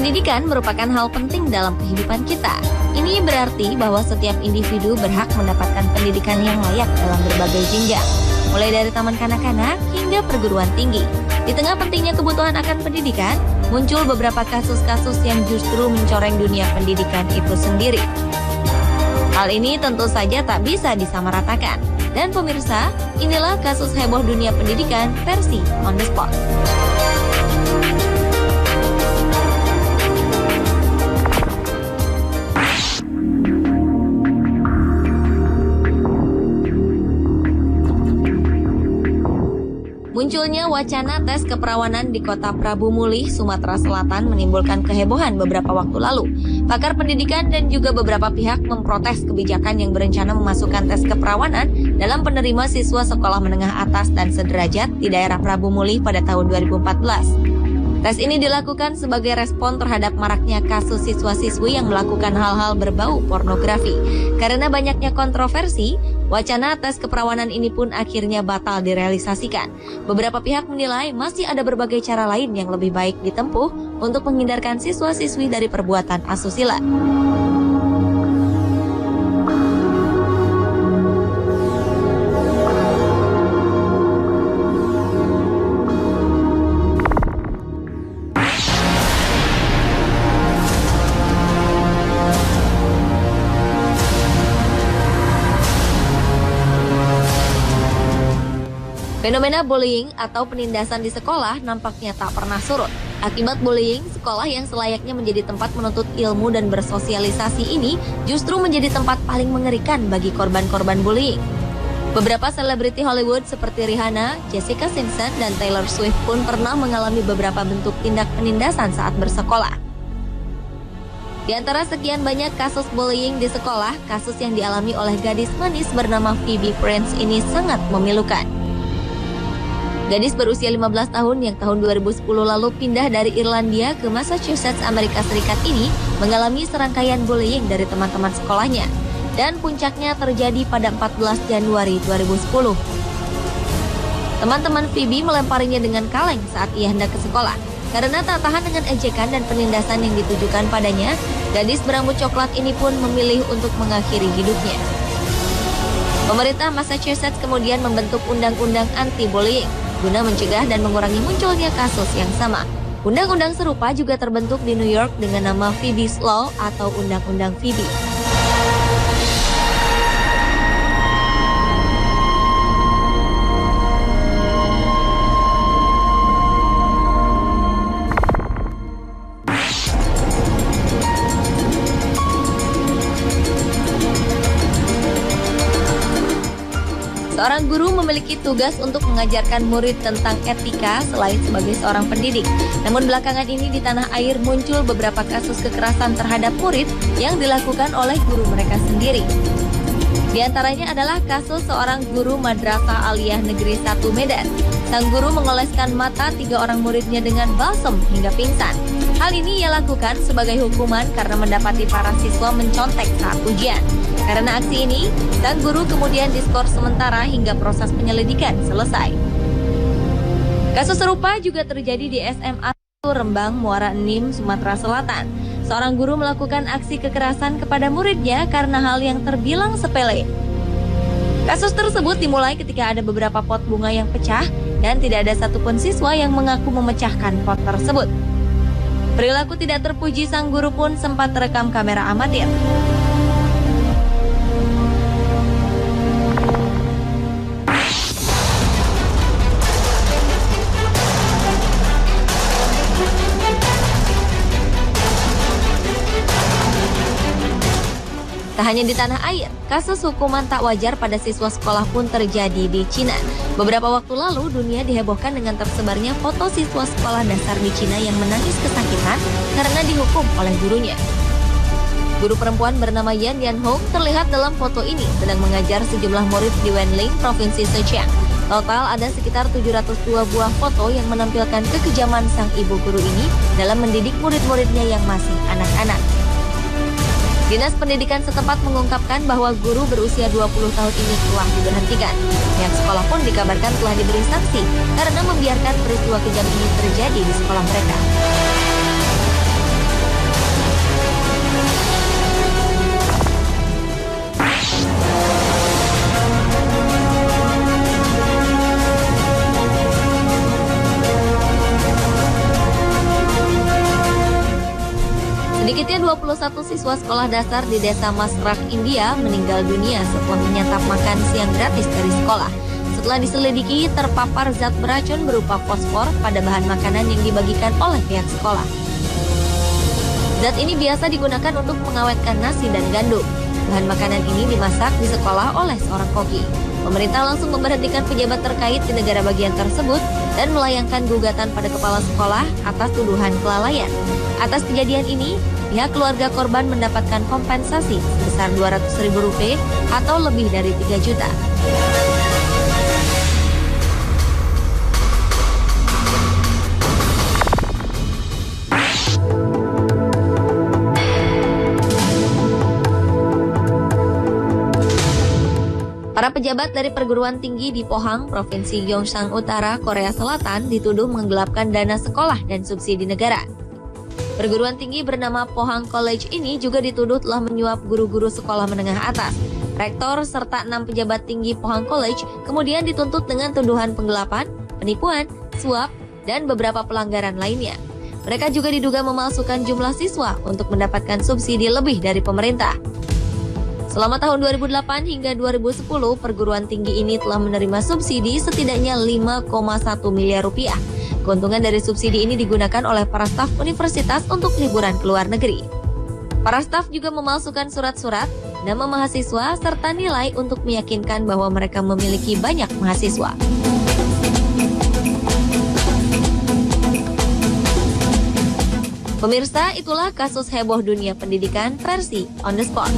Pendidikan merupakan hal penting dalam kehidupan kita. Ini berarti bahwa setiap individu berhak mendapatkan pendidikan yang layak dalam berbagai jenjang, mulai dari taman kanak-kanak hingga perguruan tinggi. Di tengah pentingnya kebutuhan akan pendidikan, muncul beberapa kasus-kasus yang justru mencoreng dunia pendidikan itu sendiri. Hal ini tentu saja tak bisa disamaratakan. Dan pemirsa, inilah kasus heboh dunia pendidikan versi On The Spot. Munculnya wacana tes keperawanan di kota Prabu Mulih, Sumatera Selatan menimbulkan kehebohan beberapa waktu lalu. Pakar pendidikan dan juga beberapa pihak memprotes kebijakan yang berencana memasukkan tes keperawanan dalam penerima siswa sekolah menengah atas dan sederajat di daerah Prabu Mulih pada tahun 2014. Tes ini dilakukan sebagai respon terhadap maraknya kasus siswa-siswi yang melakukan hal-hal berbau pornografi. Karena banyaknya kontroversi, wacana tes keperawanan ini pun akhirnya batal direalisasikan. Beberapa pihak menilai masih ada berbagai cara lain yang lebih baik ditempuh untuk menghindarkan siswa-siswi dari perbuatan asusila. Fenomena bullying atau penindasan di sekolah nampaknya tak pernah surut. Akibat bullying, sekolah yang selayaknya menjadi tempat menuntut ilmu dan bersosialisasi ini justru menjadi tempat paling mengerikan bagi korban-korban bullying. Beberapa selebriti Hollywood seperti Rihanna, Jessica Simpson, dan Taylor Swift pun pernah mengalami beberapa bentuk tindak penindasan saat bersekolah. Di antara sekian banyak kasus bullying di sekolah, kasus yang dialami oleh gadis manis bernama Phoebe Prince ini sangat memilukan. Gadis berusia 15 tahun yang tahun 2010 lalu pindah dari Irlandia ke Massachusetts, Amerika Serikat ini mengalami serangkaian bullying dari teman-teman sekolahnya. Dan puncaknya terjadi pada 14 Januari 2010. Teman-teman Phoebe melemparinya dengan kaleng saat ia hendak ke sekolah. Karena tak tahan dengan ejekan dan penindasan yang ditujukan padanya, gadis berambut coklat ini pun memilih untuk mengakhiri hidupnya. Pemerintah Massachusetts kemudian membentuk undang-undang anti-bullying guna mencegah dan mengurangi munculnya kasus yang sama. Undang-undang serupa juga terbentuk di New York dengan nama Phoebe's Law atau Undang-Undang Phoebe. Seorang guru memiliki tugas untuk mengajarkan murid tentang etika selain sebagai seorang pendidik. Namun belakangan ini di tanah air muncul beberapa kasus kekerasan terhadap murid yang dilakukan oleh guru mereka sendiri. Di antaranya adalah kasus seorang guru Madrasah Aliyah Negeri 1 Medan. Sang guru mengoleskan mata 3 orang muridnya dengan balsem hingga pingsan. Hal ini ia lakukan sebagai hukuman karena mendapati para siswa mencontek saat ujian. Karena aksi ini, sang guru kemudian diskors sementara hingga proses penyelidikan selesai. Kasus serupa juga terjadi di SMA Rembang, Muara Enim, Sumatera Selatan. Seorang guru melakukan aksi kekerasan kepada muridnya karena hal yang terbilang sepele. Kasus tersebut dimulai ketika ada beberapa pot bunga yang pecah dan tidak ada satupun siswa yang mengaku memecahkan pot tersebut. Perilaku tidak terpuji sang guru pun sempat terekam kamera amatir. Tak hanya di tanah air, kasus hukuman tak wajar pada siswa sekolah pun terjadi di Cina. Beberapa waktu lalu, dunia dihebohkan dengan tersebarnya foto siswa sekolah dasar di Cina yang menangis kesakitan karena dihukum oleh gurunya. Guru perempuan bernama Yan Yanhong terlihat dalam foto ini sedang mengajar sejumlah murid di Wenling, Provinsi Zhejiang. Total ada sekitar 702 buah foto yang menampilkan kekejaman sang ibu guru ini dalam mendidik murid-muridnya yang masih anak-anak. Dinas Pendidikan setempat mengungkapkan bahwa guru berusia 20 tahun ini telah diberhentikan. Pihak sekolah pun dikabarkan telah diberi sanksi karena membiarkan peristiwa kejam ini terjadi di sekolah mereka. Sedikitnya 21 siswa sekolah dasar di desa Masrah, India meninggal dunia setelah menyantap makan siang gratis dari sekolah. Setelah diselidiki, terpapar zat beracun berupa fosfor pada bahan makanan yang dibagikan oleh pihak sekolah. Zat ini biasa digunakan untuk mengawetkan nasi dan gandum. Bahan makanan ini dimasak di sekolah oleh seorang koki. Pemerintah langsung memberhentikan pejabat terkait di negara bagian tersebut dan melayangkan gugatan pada kepala sekolah atas tuduhan kelalaian. Atas kejadian ini, pihak keluarga korban mendapatkan kompensasi sebesar Rp200.000 atau lebih dari 3 juta. Para pejabat dari perguruan tinggi di Pohang, Provinsi Gyeongsang Utara, Korea Selatan dituduh menggelapkan dana sekolah dan subsidi negara. Perguruan tinggi bernama Pohang College ini juga dituduh telah menyuap guru-guru sekolah menengah atas. Rektor serta 6 pejabat tinggi Pohang College kemudian dituntut dengan tuduhan penggelapan, penipuan, suap, dan beberapa pelanggaran lainnya. Mereka juga diduga memalsukan jumlah siswa untuk mendapatkan subsidi lebih dari pemerintah. Selama tahun 2008 hingga 2010, perguruan tinggi ini telah menerima subsidi setidaknya 5,1 miliar rupiah. Keuntungan dari subsidi ini digunakan oleh para staf universitas untuk liburan ke luar negeri. Para staf juga memalsukan surat-surat, nama mahasiswa, serta nilai untuk meyakinkan bahwa mereka memiliki banyak mahasiswa. Pemirsa, itulah kasus heboh dunia pendidikan versi On The Spot.